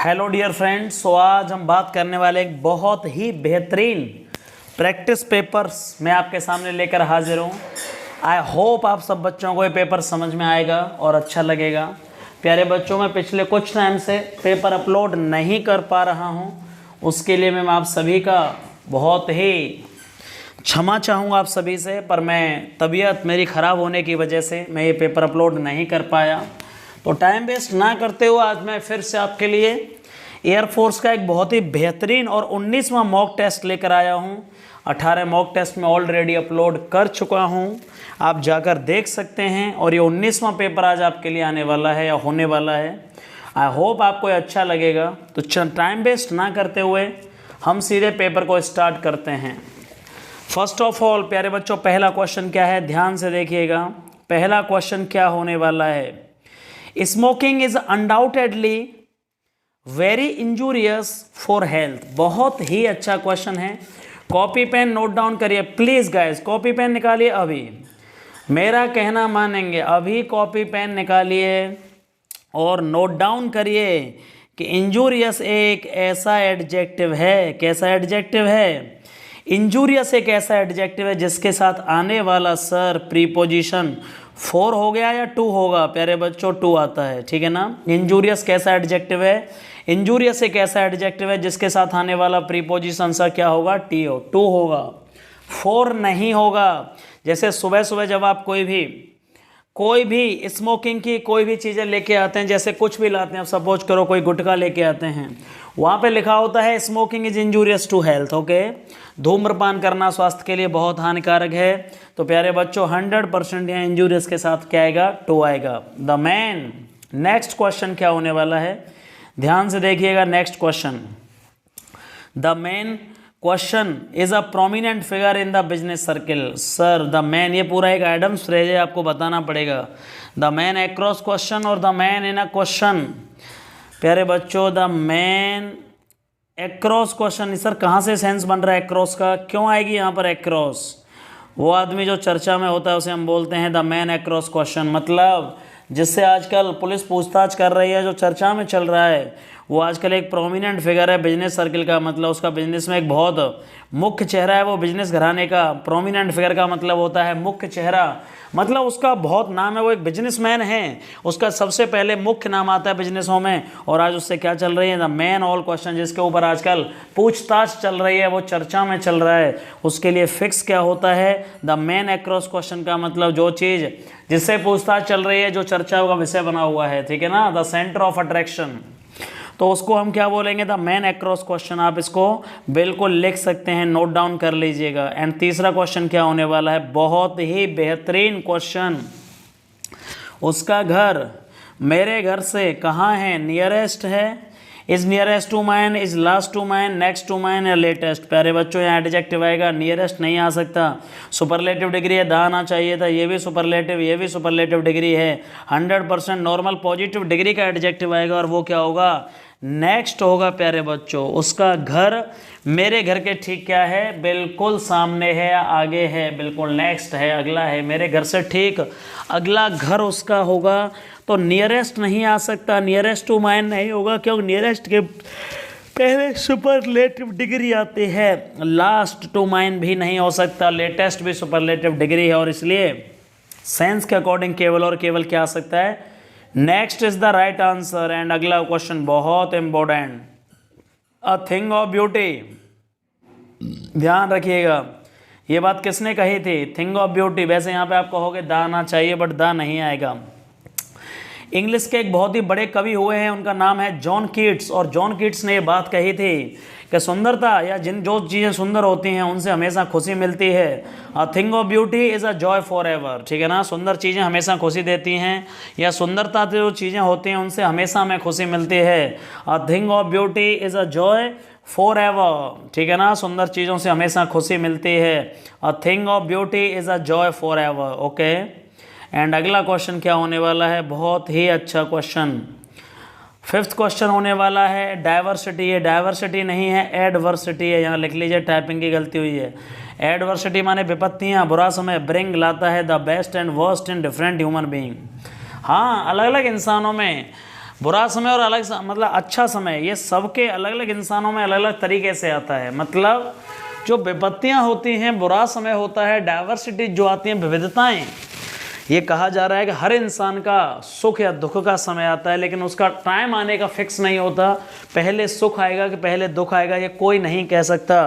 Hello dear friends, तो आज हम बात करने वाले एक बहुत ही बेहतरीन प्रैक्टिस पेपर्स मैं आपके सामने लेकर हाजिर हूँ। आई होप आप सब बच्चों को ये पेपर समझ में आएगा और अच्छा लगेगा। प्यारे बच्चों, मैं पिछले कुछ टाइम से पेपर अपलोड नहीं कर पा रहा हूँ, उसके लिए मैं आप सभी का बहुत ही क्षमा चाहूँगा आप सभी से, पर मैं तबीयत मेरी ख़राब होने की वजह से मैं ये पेपर अपलोड नहीं कर पाया। तो टाइम वेस्ट ना करते हुए आज मैं फिर से आपके लिए एयरफोर्स का एक बहुत ही बेहतरीन और 19वां मॉक टेस्ट लेकर आया हूँ। 18 मॉक टेस्ट में ऑलरेडी अपलोड कर चुका हूँ, आप जाकर देख सकते हैं। और ये 19वां पेपर आज आपके लिए आने वाला है या होने वाला है। आई होप आपको ये अच्छा लगेगा। तो टाइम वेस्ट ना करते हुए हम सीधे पेपर को स्टार्ट करते हैं। फर्स्ट ऑफ ऑल प्यारे बच्चों, पहला क्वेश्चन क्या है, ध्यान से देखिएगा। पहला क्वेश्चन क्या होने वाला है, smoking is undoubtedly very injurious for health. बहुत ही अच्छा क्वेश्चन है। कॉपी पेन नोट डाउन करिए प्लीज गाइस, कॉपी पेन निकालिए अभी, मेरा कहना मानेंगे, अभी कॉपी पेन निकालिए और नोट डाउन करिए कि इंजूरियस एक ऐसा एडजेक्टिव है। कैसा एडजेक्टिव है? इंजूरियस एक ऐसा एडजेक्टिव है जिसके साथ आने वाला सर प्रीपोजिशन 4 हो गया या 2 होगा। प्यारे बच्चों 2 आता है, ठीक है ना। इंजूरियस कैसा एडजेक्टिव है? इंजूरियस एक ऐसा एडजेक्टिव है जिसके साथ आने वाला प्रीपोजिशन सा क्या होगा? 2 होगा, 4 नहीं होगा। जैसे सुबह सुबह जब आप कोई भी स्मोकिंग की कोई भी चीज़ें लेके आते हैं, जैसे कुछ भी लाते हैं, आप सपोज करो कोई गुटखा लेके आते हैं, वहाँ पे लिखा होता है smoking is injurious to health. Okay, धूम्रपान करना स्वास्थ्य के लिए बहुत हानिकारक है। तो प्यारे बच्चों 100% यहाँ इंजूरियस के साथ क्या आएगा? 2 आएगा। The man. नेक्स्ट क्वेश्चन क्या होने वाला है, ध्यान से देखिएगा। Next question, the man question is a prominent figure in the business circle. Sir the man, ये पूरा एक एडम्स फ्रेज है, आपको बताना पड़ेगा। द मैन अक्रॉस क्वेश्चन और the man in a question. प्यारे बच्चों the man across question, sir कहाँ से सेंस बन रहा है अक्रॉस का? क्यों आएगी यहाँ पर अक्रॉस? वो आदमी जो चर्चा में होता है उसे हम बोलते हैं द मैन अक्रॉस क्वेश्चन। मतलब जिससे आजकल पुलिस पूछताछ कर रही है, जो चर्चा में चल रहा है, वो आजकल एक प्रोमिनेंट फिगर है बिजनेस सर्किल का। मतलब उसका बिजनेस में एक बहुत मुख्य चेहरा है वो बिजनेस घराने का। प्रोमिनेंट फिगर का मतलब होता है मुख्य चेहरा, मतलब उसका बहुत नाम है, वो एक बिजनेसमैन है, उसका सबसे पहले मुख्य नाम आता है बिजनेसों में। और आज उससे क्या चल रही है? द मैन ऑल क्वेश्चन, जिसके ऊपर आजकल पूछताछ चल रही है, वो चर्चा में चल रहा है, उसके लिए फिक्स क्या होता है? द मैन अक्रॉस क्वेश्चन का मतलब जो चीज़ जिससे पूछताछ चल रही है, जो चर्चा का विषय बना हुआ है, ठीक है ना, द सेंटर ऑफ अट्रैक्शन, तो उसको हम क्या बोलेंगे? The man across question. आप इसको बिल्कुल लिख सकते हैं, नोट डाउन कर लीजिएगा। एंड तीसरा क्वेश्चन क्या होने वाला है, बहुत ही बेहतरीन क्वेश्चन, उसका घर मेरे घर से कहाँ है? नियरेस्ट है, is nearest to mine, is last to mine, next to mine या लेटेस्ट। प्यारे बच्चों यहाँ एडजेक्टिव आएगा, नियरेस्ट नहीं आ सकता, सुपरलेटिव डिग्री है, दा आना चाहिए था, ये भी सुपरलेटिव, ये भी सुपरलेटिव डिग्री है। 100% नॉर्मल पॉजिटिव डिग्री का एडजेक्टिव आएगा और वो क्या होगा? नेक्स्ट होगा। प्यारे बच्चों उसका घर मेरे घर के ठीक क्या है? बिल्कुल सामने है, आगे है, बिल्कुल नेक्स्ट है, अगला है, मेरे घर से ठीक अगला घर उसका होगा। तो नियरेस्ट नहीं आ सकता, नियरेस्ट टू माइन नहीं होगा, क्योंकि नियरेस्ट के पहले सुपरलेटिव डिग्री आती है। लास्ट टू माइन भी नहीं हो सकता, लेटेस्ट भी सुपरलेटिव डिग्री है, और इसलिए सेंस के अकॉर्डिंग केवल और केवल क्या आ सकता है? Next is the right answer. And अगला क्वेश्चन बहुत important, a thing of beauty. ध्यान रखिएगा, ये बात किसने कही थी? Thing of beauty. वैसे यहाँ पे आप कहोगे दा आना चाहिए, बट दा नहीं आएगा। इंग्लिश के एक बहुत ही बड़े कवि हुए हैं, उनका नाम है जॉन कीट्स, और जॉन कीट्स ने ये बात कही थी कि सुंदरता या जो चीज़ें सुंदर होती हैं उनसे हमेशा खुशी मिलती है। A thing of beauty is a joy for ever, ठीक है ना। सुंदर चीज़ें हमेशा खुशी देती हैं, या सुंदरता जो चीज़ें होती हैं उनसे हमेशा हमें खुशी मिलती है। A thing of beauty is a joy for ever, ठीक है ना, सुंदर चीज़ों से हमेशा खुशी मिलती है। A thing of beauty is a joy for ever. Okay, and अगला क्वेश्चन क्या होने वाला है, बहुत ही अच्छा क्वेश्चन, 5th क्वेश्चन होने वाला है डाइवर्सिटी। है डाइवर्सिटी नहीं है, एडवर्सिटी है, यहाँ लिख लीजिए, टाइपिंग की गलती हुई है। एडवर्सिटी माने विपत्तियाँ, बुरा समय। ब्रिंग लाता है the best and worst in different human being. हाँ, अलग अलग इंसानों में बुरा समय और मतलब अच्छा समय, ये सबके अलग अलग इंसानों में अलग अलग तरीके से आता है। मतलब जो विपत्तियां होती हैं, बुरा समय होता है, डाइवर्सिटी जो आती हैं, विविधताएं, ये कहा जा रहा है कि हर इंसान का सुख या दुख का समय आता है, लेकिन उसका टाइम आने का फिक्स नहीं होता। पहले सुख आएगा कि पहले दुख आएगा, ये कोई नहीं कह सकता।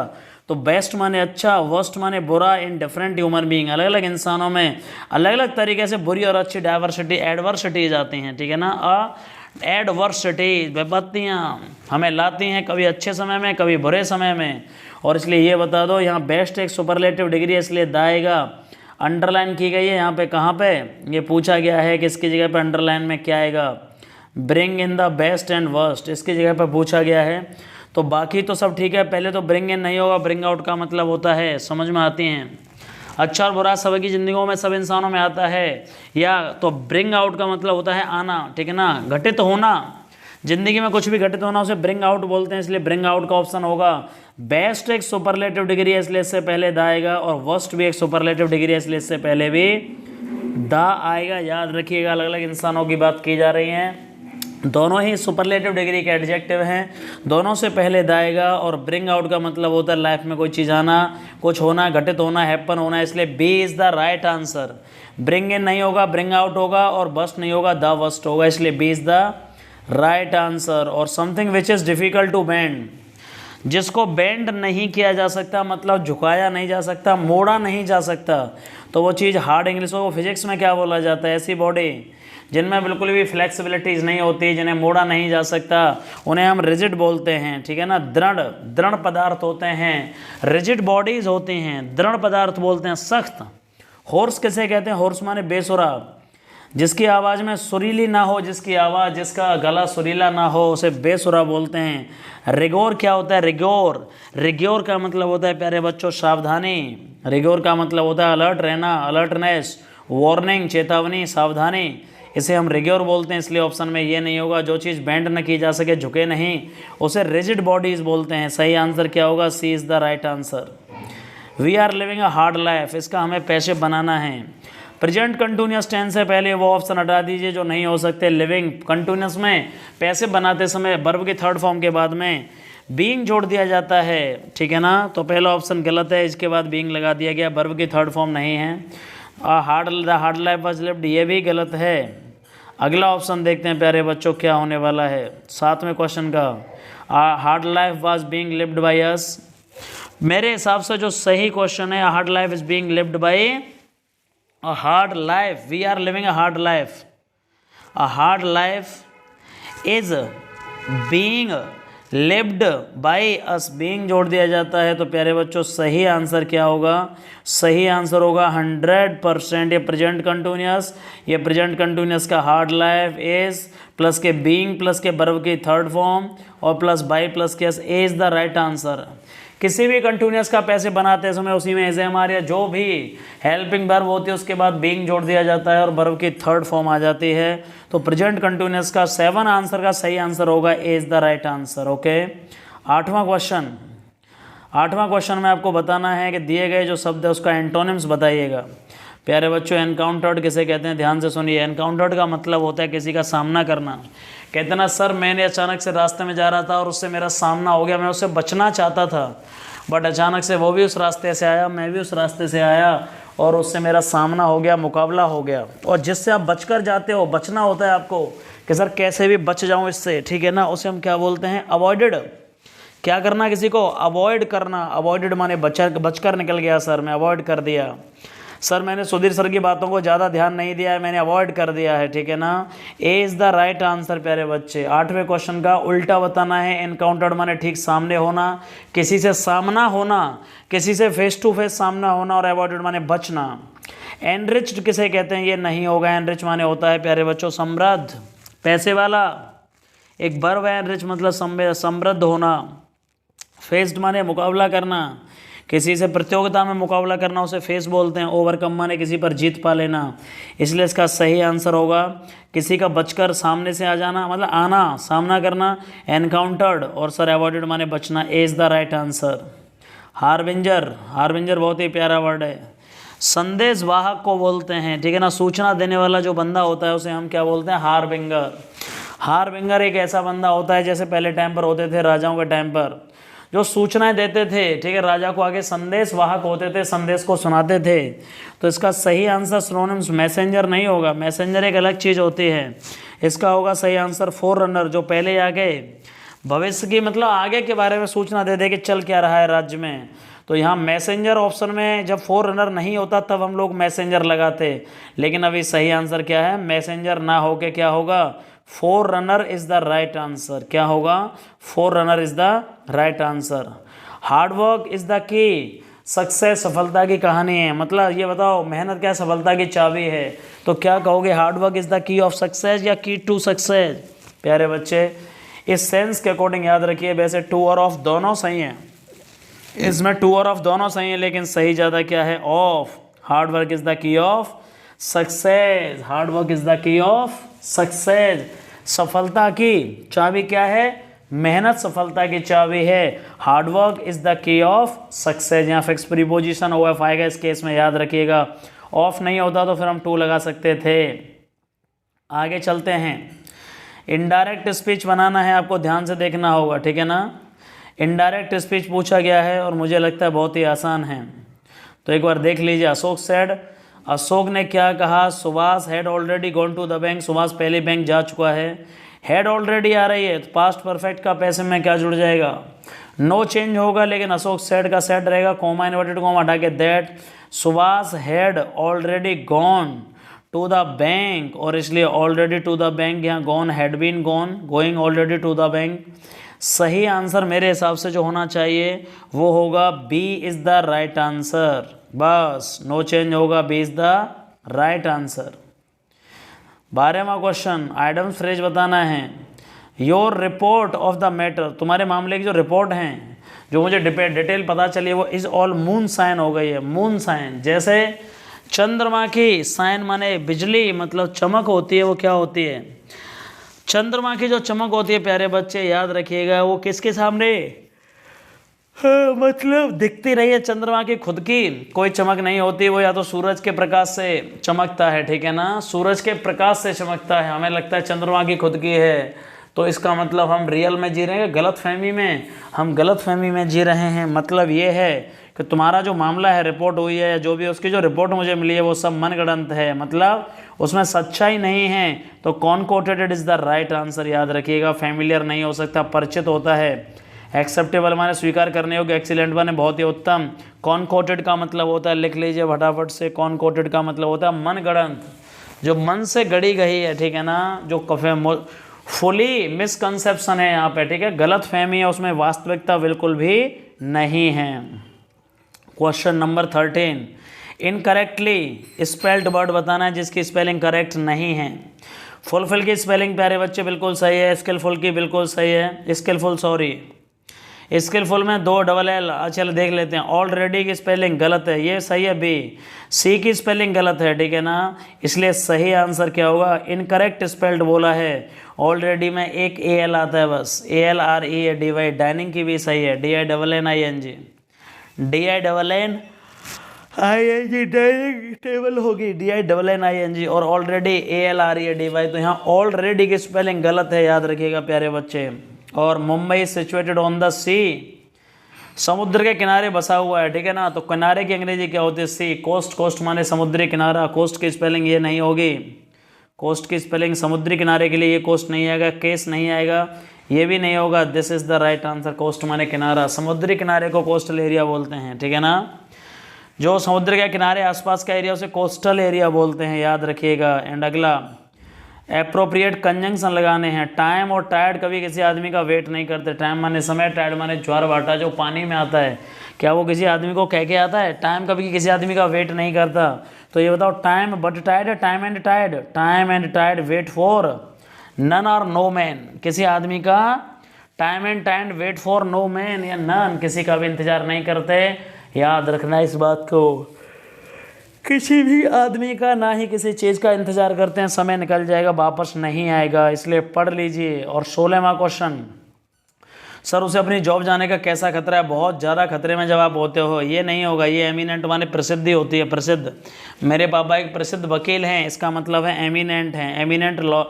तो बेस्ट माने अच्छा, वर्स्ट माने बुरा। इन डिफरेंट ह्यूमन बीइंग, अलग अलग इंसानों में अलग अलग तरीके से बुरी और अच्छी डाइवर्सिटी, एडवर्सिटीज आती हैं, ठीक है ना। एडवर्सिटी, विपत्तियाँ हमें लाती हैं, कभी अच्छे समय में, कभी बुरे समय में। और इसलिए ये बता दो, यहाँ बेस्ट एक सुपरलेटिव डिग्री है, इसलिए दाएगा अंडरलाइन की गई है। यहाँ पे कहाँ पे ये पूछा गया है कि इसकी जगह पे अंडरलाइन में क्या आएगा, bring in the best and worst, इसकी जगह पे पूछा गया है। तो बाकी तो सब ठीक है, पहले तो ब्रिंग इन नहीं होगा, ब्रिंग आउट का मतलब होता है, समझ में आती हैं। अच्छा और बुरा सबकी ज़िंदगियों में, सब इंसानों में आता है। या तो ब्रिंग आउट का मतलब होता है आना, ठीक है ना, घटित होना। जिंदगी में कुछ भी घटित होना उसे ब्रिंग आउट बोलते हैं, इसलिए ब्रिंग आउट का ऑप्शन होगा। बेस्ट एक सुपरलेटिव डिग्री है, इसलिए इससे पहले दा आएगा। और वर्स्ट भी एक सुपरलेटिव डिग्री है, इसलिए इससे पहले भी दा आएगा। याद रखिएगा, अलग अलग इंसानों की बात की जा रही है, दोनों ही सुपरलेटिव डिग्री के एडजेक्टिव हैं, दोनों से पहले दा आएगा। और ब्रिंग आउट का मतलब होता है लाइफ में कोई चीज़ आना, कुछ होना, घटित होना, हैपन होना, इसलिए B is the right answer. Bring in नहीं होगा, ब्रिंग आउट होगा, और बस्ट नहीं होगा, द वर्स्ट होगा, इसलिए B is the right answer. और something which is difficult to bend, जिसको बेंड नहीं किया जा सकता, मतलब झुकाया नहीं जा सकता, मोड़ा नहीं जा सकता, तो वो चीज़ हार्ड। इंग्लिश को फिजिक्स में क्या बोला जाता है, ऐसी बॉडी जिनमें बिल्कुल भी फ्लेक्सिबिलिटीज़ नहीं होती, जिन्हें मोड़ा नहीं जा सकता, उन्हें हम रिजिड बोलते हैं, ठीक है ना। दृढ़ पदार्थ होते हैं, रिजिड बॉडीज होती हैं, दृढ़ पदार्थ बोलते हैं, सख्त। हॉर्स किसे कहते हैं, हॉर्स माने बेसुरा, जिसकी आवाज़ में सुरीली ना हो, जिसका गला सुरीला ना हो, उसे बेसुरा बोलते हैं। रिगोर क्या होता है, रिग्योर का मतलब होता है प्यारे बच्चों सावधानी। रिगोर का मतलब होता है अलर्ट रहना, अलर्टनेस, वार्निंग, चेतावनी, सावधानी, इसे हम रिग्योर बोलते हैं। इसलिए ऑप्शन में ये नहीं होगा। जो चीज़ बेंड न की जा सके, झुके नहीं, उसे रिजिड बॉडीज बोलते हैं। सही आंसर क्या होगा, C is the right answer. We are living a hard life, इसका हमें पैसे बनाना है। प्रेजेंट कंटिन्यूस टेंस से पहले वो ऑप्शन हटा दीजिए जो नहीं हो सकते। लिविंग कंटिन्यूस में पैसे बनाते समय वर्ब की थर्ड फॉर्म के बाद में बीइंग जोड़ दिया जाता है, ठीक है ना। तो पहला ऑप्शन गलत है, इसके बाद बीइंग लगा दिया गया, वर्ब की थर्ड फॉर्म नहीं है। हार्ड लाइफ वाज लिव्ड, ये भी गलत है। अगला ऑप्शन देखते हैं प्यारे बच्चों क्या होने वाला है 7वें क्वेश्चन का। Hard life was being lived by us, मेरे हिसाब से जो सही क्वेश्चन है, hard life is being lived by a hard life, we are living a hard life, a hard life is being lived by us, being जोड़ दिया जाता है। तो प्यारे बच्चों सही आंसर क्या होगा, सही आंसर होगा 100%। ये प्रेजेंट कंटिन्यूअस, ये प्रेजेंट कंटिन्यूअस का हार्ड लाइफ इज प्लस के बीइंग प्लस के वर्ब की थर्ड फॉर्म और प्लस बाय प्लस के S, is the right answer. किसी भी कंटिन्यूअस का पैसे बनाते समय उसी में एज हमारे या जो भी हेल्पिंग वर्ब होती है उसके बाद बीइंग जोड़ दिया जाता है और वर्ब की थर्ड फॉर्म आ जाती है। तो प्रेजेंट कंटिन्यूअस का 7 आंसर का सही आंसर होगा is the right answer. Okay, 8वां क्वेश्चन में आपको बताना है कि दिए गए जो शब्द है उसका एंटोनिम्स बताइएगा। प्यारे बच्चों एनकाउंटर्ड किसे कहते हैं, ध्यान से सुनिए। एनकाउंटर्ड का मतलब होता है किसी का सामना करना। कहते ना सर मैंने अचानक से रास्ते में जा रहा था और उससे मेरा सामना हो गया, मैं उससे बचना चाहता था बट अचानक से वो भी उस रास्ते से आया, मैं भी उस रास्ते से आया और उससे मेरा सामना हो गया, मुकाबला हो गया। और जिससे आप बचकर जाते हो, बचना होता है आपको कि सर कैसे भी बच जाऊं इससे, ठीक है ना, उसे हम क्या बोलते हैं, अवॉइडेड। क्या करना, किसी को अवॉइड करना। अवॉइडेड माने बचकर निकल गया, सर मैं अवॉइड कर दिया, सर मैंने सुधीर सर की बातों को ज़्यादा ध्यान नहीं दिया है, मैंने अवॉइड कर दिया है, ठीक है ना। A is the right answer प्यारे बच्चे। 8वें क्वेश्चन का उल्टा बताना है। एनकाउंटर्ड माने ठीक सामने होना, किसी से सामना होना, किसी से फेस टू फेस सामना होना, और अवॉइडेड माने बचना। एनरिच्ड किसे कहते हैं, ये नहीं होगा। एनरिच माने होता है प्यारे बच्चों समृद्ध, पैसे वाला। एक वर्ब है एनरिच मतलब समृद्ध होना। फेस्ड माने मुकाबला करना, किसी से प्रतियोगिता में मुकाबला करना उसे फेस बोलते हैं। ओवरकम माने किसी पर जीत पा लेना। इसलिए इसका सही आंसर होगा किसी का बचकर सामने से आ जाना, मतलब आना, सामना करना, एनकाउंटर्ड। और सर अवॉइडेड माने बचना, is the right answer. Harbinger, harbinger बहुत ही प्यारा वर्ड है। संदेश वाहक को बोलते हैं, ठीक है ना, सूचना देने वाला जो बंदा होता है उसे हम क्या बोलते हैं, हार्बिंगर। हारबिंगर एक ऐसा बंदा होता है जैसे पहले टाइम पर होते थे राजाओं के टाइम पर, जो सूचनाएं देते थे, ठीक है, राजा को आगे संदेश वाहक होते थे, संदेश को सुनाते थे। तो इसका सही आंसर सिनोनिम्स मैसेंजर नहीं होगा, मैसेंजर एक अलग चीज़ होती है। इसका होगा सही आंसर फोर रनर, जो पहले आगे भविष्य की मतलब आगे के बारे में सूचना दे दे कि चल क्या रहा है राज्य में। तो यहाँ मैसेंजर ऑप्शन में जब फोर रनर नहीं होता तब हम लोग मैसेंजर लगाते, लेकिन अभी सही आंसर क्या है, मैसेंजर ना होके क्या होगा, four runner is the right answer. क्या होगा, four runner is the right answer. Hard work is the key success, सफलता की कहानी है। मतलब ये बताओ मेहनत क्या सफलता की चाबी है, तो क्या कहोगे, hard work is the key of success या की टू सक्सेस। प्यारे बच्चे इस सेंस के अकॉर्डिंग याद रखिए, वैसे टू और ऑफ दोनों सही हैं, इसमें टू और ऑफ दोनों सही है, लेकिन सही ज़्यादा क्या है, of. Hard work is the key of success, hard work is the key of success. सफलता की चाबी क्या है, मेहनत सफलता की चाबी है। Hard work is the key of success. यहाँ फिक्स प्रीपोजिशन OF आएगा इस केस में, याद रखिएगा। ऑफ नहीं होता तो फिर हम टू लगा सकते थे। आगे चलते हैं। इनडायरेक्ट स्पीच बनाना है, आपको ध्यान से देखना होगा, ठीक है ना। इनडायरेक्ट स्पीच पूछा गया है और मुझे लगता है बहुत ही आसान है, तो एक बार देख लीजिए। अशोक सेड, अशोक ने क्या कहा, Subhash had already gone to the bank, Subhash पहले बैंक जा चुका है। हैड ऑलरेडी आ रही है तो पास्ट परफेक्ट का पैसे में क्या जुड़ जाएगा, नो चेंज होगा, लेकिन अशोक सेड का सेड रहेगा, कॉमा इन्वर्टेड कॉमा हटा के that. Subhash had already gone to the bank, और इसलिए ऑलरेडी टू द बैंक, यहाँ gone had been gone, going already to the bank. सही आंसर मेरे हिसाब से जो होना चाहिए वो होगा B is the right answer. बस नो चेंज होगा, B is the right answer. 12वां क्वेश्चन, आइडम फ्रेज बताना है। Your report of the matter, तुम्हारे मामले की जो रिपोर्ट हैं, जो मुझे डिटेल पता चली, वो इज ऑल मून साइन हो गई है। मून साइन, जैसे चंद्रमा की साइन माने बिजली, मतलब चमक होती है, वो क्या होती है, चंद्रमा की जो चमक होती है प्यारे बच्चे याद रखिएगा, वो किसके सामने, मतलब दिखती रही है चंद्रमा की खुद की कोई चमक नहीं होती, वो या तो सूरज के प्रकाश से चमकता है, ठीक है ना, सूरज के प्रकाश से चमकता है। हमें लगता है चंद्रमा की खुद की है, तो इसका मतलब हम रियल में जी रहे हैं, गलत फहमी में, हम गलत फहमी में जी रहे हैं। मतलब ये है कि तुम्हारा जो मामला है, रिपोर्ट हुई है या जो भी, उसकी जो रिपोर्ट मुझे मिली है वो सब मनगढ़ंत है, मतलब उसमें सच्चाई नहीं है। तो कॉनकोटेटेड इज द राइट आंसर, याद रखिएगा। फैमिलियर नहीं हो सकता, परिचित होता है। एक्सेप्टेबल माने स्वीकार करने योग्य, एक्सीलेंट माने बहुत ही उत्तम। कॉनकोटेड का मतलब होता है, लिख लीजिए फटाफट से, कॉनकोटेड का मतलब होता है मनगढ़ंत, जो मन से गढ़ी गई है, ठीक है ना, जो फुली मिसकंसेप्शन है यहाँ पे, ठीक है, गलत फहमी है, उसमें वास्तविकता बिल्कुल भी नहीं है। Question number 13, incorrectly spelled word बताना है जिसकी स्पेलिंग करेक्ट नहीं है। फुलफिल की स्पेलिंग प्यारे बच्चे बिल्कुल सही है, स्किलफुल की बिल्कुल सही है, स्किलफुल सॉरी, स्किलफुल में 2 डबल एल। चलो देख लेते हैं। ऑलरेडी की स्पेलिंग गलत है, ये सही है बी। सी की स्पेलिंग गलत है, ठीक है ना, इसलिए सही आंसर क्या होगा, इनकरेक्ट स्पेल्ड बोला है। ऑलरेडी में एक AL आता है बस, ALREADY। डाइनिंग की भी सही है, DINNING, DINNING, डाइनिंग टेबल होगी DINNING, और ऑलरेडी ALREADY। तो यहाँ ऑलरेडी की स्पेलिंग गलत है, याद रखिएगा प्यारे बच्चे। और मुंबई सिचुएटेड ऑन द सी, समुद्र के किनारे बसा हुआ है, ठीक है ना, तो किनारे की अंग्रेजी क्या होती है, सी। कोस्ट, कोस्ट माने समुद्री किनारा, कोस्ट की स्पेलिंग ये नहीं होगी, कोस्ट की स्पेलिंग समुद्री किनारे के लिए ये कोस्ट नहीं आएगा, केस नहीं आएगा, ये भी नहीं होगा। This is the right answer. Coast माने किनारा, समुद्री किनारे को कोस्टल एरिया बोलते हैं, ठीक है ना, जो समुद्र के किनारे आसपास का एरिया उसे कोस्टल एरिया बोलते हैं, याद रखिएगा। एंड अगला, एप्रोप्रिएट कंजंक्शन लगाने हैं। टाइम और टायर्ड कभी किसी आदमी का वेट नहीं करते। टाइम माने समय, टायर्ड माने ज्वार भाटा जो पानी में आता है, क्या वो किसी आदमी को कह के आता है? टाइम कभी किसी आदमी का वेट नहीं करता। तो ये बताओ, टाइम बट टायर्ड है, टाइम एंड टायर्ड, टाइम एंड टायर्ड वेट फॉर नन और नो मैन। किसी आदमी का टाइम एंड टायर्ड वेट फॉर नो मैन या नन, किसी का भी इंतजार नहीं करते। याद रखना इस बात को, किसी भी आदमी का ना ही किसी चीज़ का इंतजार करते हैं। समय निकल जाएगा, वापस नहीं आएगा, इसलिए पढ़ लीजिए। और 16वां क्वेश्चन, सर उसे अपनी जॉब जाने का कैसा खतरा है? बहुत ज़्यादा खतरे में जब आप होते हो, ये नहीं होगा। ये एमिनेंट माने प्रसिद्धि होती है, प्रसिद्ध। मेरे पापा एक प्रसिद्ध वकील हैं, इसका मतलब है एमिनेंट हैं। एमिनेंट लॉ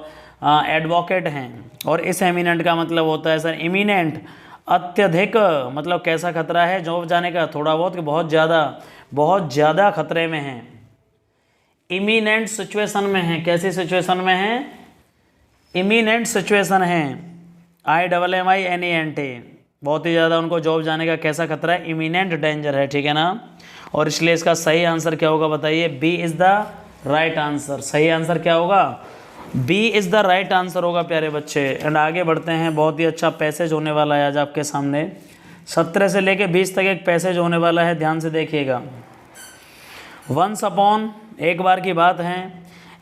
एडवोकेट हैं। और इस एमिनेंट का मतलब होता है सर इमिनेंट, अत्यधिक, मतलब कैसा खतरा है, जॉब जाने का, थोड़ा बहुत कि बहुत ज़्यादा खतरे में हैं। इमिनेंट सिचुएशन में है, कैसी सिचुएशन में है, इमिनेंट सिचुएशन है, IMMINENT, बहुत ही ज़्यादा उनको जॉब जाने का कैसा खतरा है, इमिनेंट डेंजर है, ठीक है ना। और इसलिए इसका सही आंसर क्या होगा बताइए, B is the right answer. सही आंसर क्या होगा, B is the right answer होगा प्यारे बच्चे। एंड आगे बढ़ते हैं, बहुत ही अच्छा पैसेज होने वाला है आज आपके सामने, 17 से लेके 20 तक एक पैसेज होने वाला है, ध्यान से देखिएगा। वंस अपॉन, एक बार की बात है,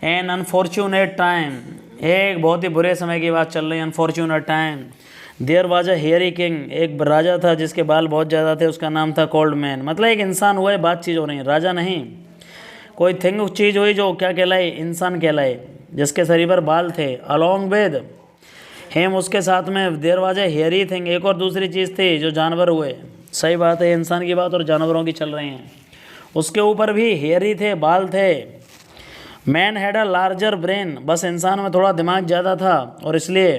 एन अनफॉर्चुनेट टाइम, एक बहुत ही बुरे समय की बात चल रही है, unfortunate time, there was a hairy king, एक राजा था जिसके बाल बहुत ज़्यादा थे, उसका नाम था कोल्ड मैन। मतलब एक इंसान हुआ है, बात चीज़ हो रही है, राजा नहीं, कोई थिंग चीज़ हुई जो क्या कहलाए, इंसान कहलाए, जिसके शरीर पर बाल थे। अलॉन्ग विद हेम, उसके साथ में, there was a hairy thing, एक और दूसरी चीज़ थी जो जानवर हुए। सही बात है, इंसान की बात और जानवरों की चल रही हैं। उसके ऊपर भी हेयरी थे, बाल थे। Man had a larger brain, बस इंसान में थोड़ा दिमाग ज़्यादा था, और इसलिए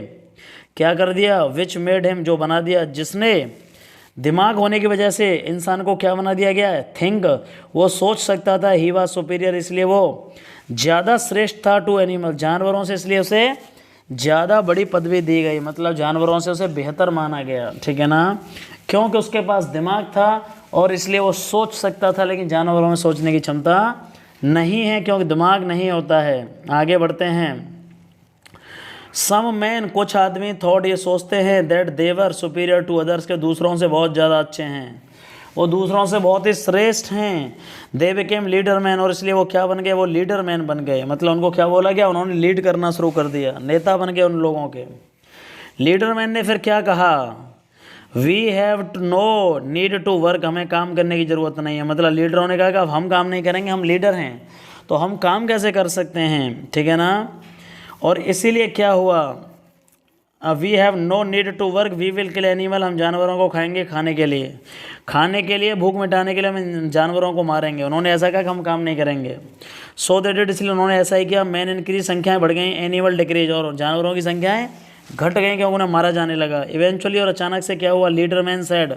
क्या कर दिया, विच मेड हिम, जो बना दिया, जिसने दिमाग होने की वजह से इंसान को क्या बना दिया गया है, थिंक, वो सोच सकता था, ही वाज सुपीरियर, इसलिए वो ज़्यादा श्रेष्ठ था टू एनिमल, जानवरों से, इसलिए उसे ज़्यादा बड़ी पदवी दी गई, मतलब जानवरों से उसे बेहतर माना गया, ठीक है ना, क्योंकि उसके पास दिमाग था और इसलिए वो सोच सकता था, लेकिन जानवरों में सोचने की क्षमता नहीं है क्योंकि दिमाग नहीं होता है। आगे बढ़ते हैं। सम मैन, कुछ आदमी, थॉट, ये सोचते हैं, that they were superior to others, के दूसरों से बहुत ज़्यादा अच्छे हैं, वो दूसरों से बहुत ही श्रेष्ठ हैं। दे बिकेम लीडर मैन, और इसलिए वो क्या बन गए, वो लीडर मैन बन गए, मतलब उनको क्या बोला गया, उन्होंने लीड करना शुरू कर दिया, नेता बन गए उन लोगों के। लीडर मैन ने फिर क्या कहा, we have no need to work, हमें काम करने की ज़रूरत नहीं है, मतलब लीडरों ने कहा कि अब हम काम नहीं करेंगे, हम लीडर हैं तो हम काम कैसे कर सकते हैं, ठीक है ना। और इसीलिए क्या हुआ, we have no need to work, we will kill animal, हम जानवरों को खाएंगे, खाने के लिए, भूख मिटाने के लिए हम जानवरों को मारेंगे। उन्होंने ऐसा कहा कि हम काम नहीं करेंगे। सो दैट इट, इसलिए उन्होंने ऐसा ही किया। मैन इंक्रीज, संख्याएं बढ़ गई, एनिमल डिक्रीज, और जानवरों की संख्याएं घट गई क्योंकि उन्हें मारा जाने लगा। इवेंचुअली, और अचानक से क्या हुआ, लीडर मैन सेड,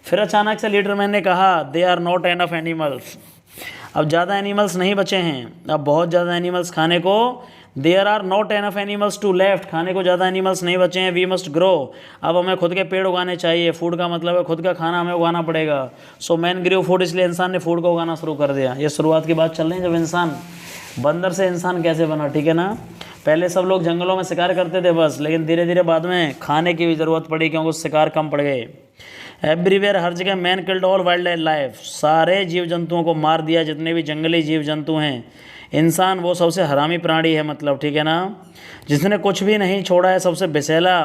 फिर अचानक से लीडर मैन ने कहा, they are not enough animals, अब ज़्यादा एनिमल्स नहीं बचे हैं, अब बहुत ज़्यादा एनिमल्स खाने को, there are not enough animals to left, खाने को ज़्यादा एनिमल्स नहीं बचे हैं। वी मस्ट ग्रो, अब हमें खुद के पेड़ उगाने चाहिए, फूड का मतलब है खुद का खाना हमें उगाना पड़ेगा। सो मैन ग्रो फूड, इसलिए इंसान ने फूड को उगाना शुरू कर दिया। ये शुरुआत की बात चल रही है जब इंसान, बंदर से इंसान कैसे बना, ठीक है ना। पहले सब लोग जंगलों में शिकार करते थे बस, लेकिन धीरे धीरे बाद में खाने की भी ज़रूरत पड़ी क्योंकि शिकार कम पड़ गए। एवरीवेयर, हर जगह, man killed all wild life, सारे जीव जंतुओं को मार दिया, जितने भी जंगली जीव जंतु हैं। इंसान वो सबसे हरामी प्राणी है, मतलब ठीक है ना, जिसने कुछ भी नहीं छोड़ा है, सबसे बेसेला।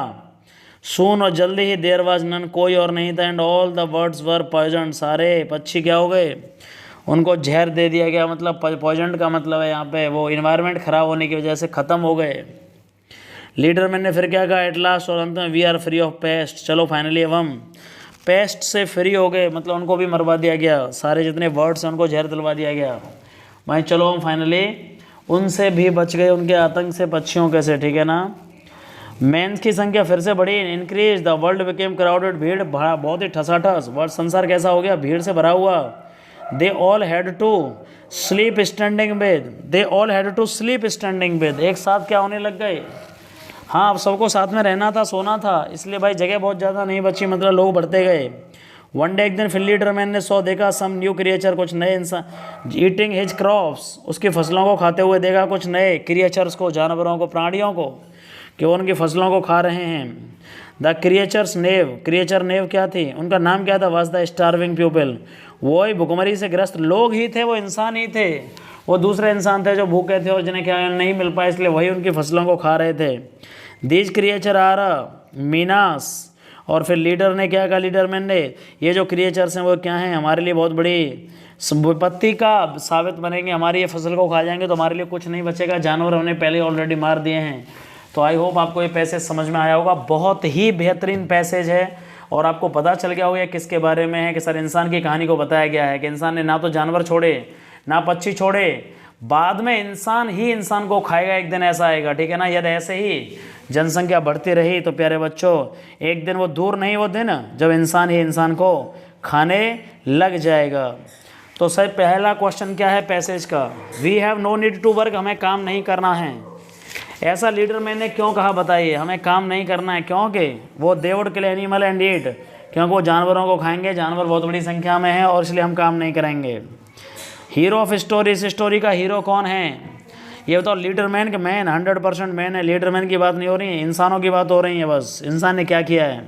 सून, और जल्दी ही, देयर वाज नन, कोई और नहीं था। And all the birds were poison, सारे पक्षी क्या हो गए, उनको जहर दे दिया गया, मतलब पॉइजन का मतलब है यहाँ पे वो इन्वायरमेंट ख़राब होने की वजह से ख़त्म हो गए। लीडर मैन ने फिर क्या कहा, एट लास्ट, और अंत में, we are free of pest, चलो फाइनली अब हम पेस्ट से फ्री हो गए, मतलब उनको भी मरवा दिया गया, सारे जितने बर्ड्स हैं उनको जहर दिलवा दिया गया भाई, चलो हम फाइनली उनसे भी बच गए, उनके आतंक से, पक्षियों के से, ठीक है ना। मेंस की संख्या फिर से बढ़ी, increase, the world became crowded, भीड़ बहुत ही ठसाठस, वर्ल्ड संसार कैसा हो गया, भीड़ से भरा हुआ। They all had to sleep standing bed, they all had to sleep standing bed, एक साथ क्या होने लग गए, हाँ अब सबको साथ में रहना था, सोना था, इसलिए भाई जगह बहुत ज़्यादा नहीं बची, मतलब लोग बढ़ते गए। वन डे, एक दिन, फिर लीडर मैन ने सौ देखा, सम न्यू क्रिएचर, कुछ नए इंसान, ईटिंग हिज क्रॉप्स, उसकी फसलों को खाते हुए देखा, कुछ नए क्रिएचर्स को, जानवरों को, प्राणियों को, कि वो उनकी फसलों को खा रहे हैं। द क्रिएचर्स नेव, क्रिएचर नेव क्या थी, उनका नाम क्या था, वाज द स्टार्विंग पीपल, वो ही भुखमरी से ग्रस्त लोग ही थे, वो इंसान ही थे, वो दूसरे इंसान थे जो भूखे थे और जिन्हें क्या नहीं मिल पाए, इसलिए वही उनकी फसलों को खा रहे थे। दीज क्रिएचर आर मीनास, और फिर लीडर ने क्या कहा, लीडर मैन ने, ये जो क्रिएचर्स हैं वो क्या हैं, हमारे लिए बहुत बड़ी विपत्ति का साबित बनेंगे, हमारी ये फसल को खा जाएंगे तो हमारे लिए कुछ नहीं बचेगा, जानवर हमने पहले ऑलरेडी मार दिए हैं। तो आई होप आपको ये पैसेज समझ में आया होगा, बहुत ही बेहतरीन पैसेज है और आपको पता चल गया होगा किसके बारे में है, कि सर इंसान की कहानी को बताया गया है कि इंसान ने ना तो जानवर छोड़े, ना पक्षी छोड़े, बाद में इंसान ही इंसान को खाएगा, एक दिन ऐसा आएगा, ठीक है ना। यदि ऐसे ही जनसंख्या बढ़ती रही तो प्यारे बच्चों एक दिन वो दूर नहीं, वो दिन जब इंसान ही इंसान को खाने लग जाएगा। तो सर पहला क्वेश्चन क्या है पैसेज का, we have no need to work, हमें काम नहीं करना है। ऐसा लीडर मैंने क्यों कहा बताइए, हमें काम नहीं करना है, क्योंकि वो they would kill animal and eat, क्योंकि वो जानवरों को खाएंगे, जानवर बहुत बड़ी संख्या में है और इसलिए हम काम नहीं करेंगे। हीरो ऑफ स्टोरी, इस स्टोरी का हीरो कौन है ये बताओ। लीडर मैन के मैन 100% मैन है, लीडर मैन की बात नहीं हो रही है, इंसानों की बात हो रही है। बस इंसान ने क्या किया है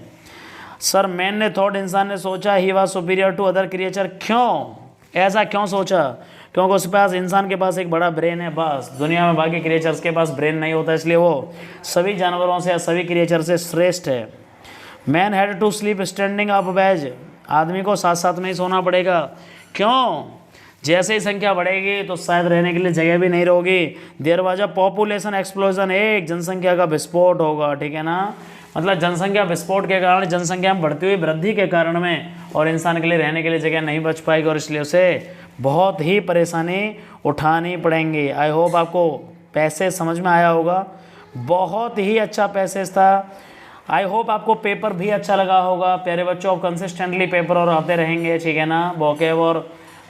सर, मैन ने थॉट, इंसान ने सोचा, he was superior to other creature. क्यों ऐसा क्यों सोचा, क्योंकि उसके पास, इंसान के पास एक बड़ा ब्रेन है, बस दुनिया में बाकी क्रिएचर्स के पास ब्रेन नहीं होता, इसलिए वो सभी जानवरों से या सभी क्रिएचर से श्रेष्ठ है। Man had to sleep standing up beds, आदमी को साथ साथ में ही सोना पड़ेगा। क्यों, जैसे ही संख्या बढ़ेगी तो शायद रहने के लिए जगह भी नहीं रहोगी। There was a population explosion, एक जनसंख्या का विस्फोट होगा, ठीक है ना। मतलब जनसंख्या विस्फोट के कारण, जनसंख्या में बढ़ती हुई वृद्धि के कारण में, और इंसान के लिए रहने के लिए जगह नहीं बच पाएगी और इसलिए उसे बहुत ही परेशानी उठानी पड़ेंगी। आई होप आपको पैसेज समझ में आया होगा, बहुत ही अच्छा पैसेज था। आई होप आपको पेपर भी अच्छा लगा होगा प्यारे बच्चों। कंसिस्टेंटली पेपर और आते रहेंगे, ठीक है ना। वोकेब और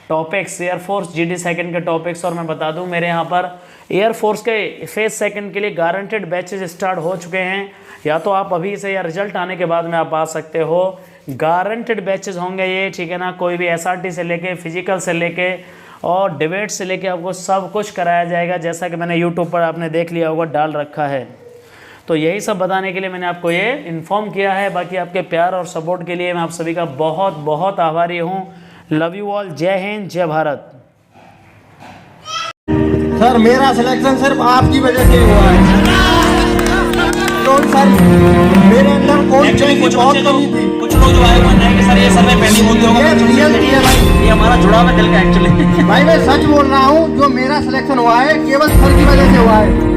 टॉपिक्स, एयरफोर्स जीडी सेकंड के टॉपिक्स, और मैं बता दूं मेरे यहाँ पर एयरफोर्स के फेज सेकंड के लिए गारंटेड बैचेज स्टार्ट हो चुके हैं, या तो आप अभी से या रिजल्ट आने के बाद में आप आ सकते हो। गारंटेड बैचेज होंगे ये, ठीक है ना। कोई भी एसआरटी से लेके, फिजिकल से लेके और डिबेट से लेके आपको सब कुछ कराया जाएगा, जैसा कि मैंने यूट्यूब पर आपने देख लिया होगा डाल रखा है। तो यही सब बताने के लिए मैंने आपको ये इन्फॉर्म किया है। बाकी आपके प्यार और सपोर्ट के लिए मैं आप सभी का बहुत बहुत आभारी हूँ। लव यू ऑल, जय हिंद, जय भारत। सर मेरा सिलेक्शन सिर्फ आपकी वजह से हुआ है। तो सर मेरे अंदर कुछ बहुत कमी थी। कुछ लोग जो आए हुए हैं सर, ये सर्वे पेंडिंग होते होंगे, ये रियल है भाई, ये हमारा जुड़ाव है दिल का एक्चुअली। भाई मैं सच बोल रहा हूँ, जो मेरा सिलेक्शन हुआ है केवल सर की वजह से हुआ है।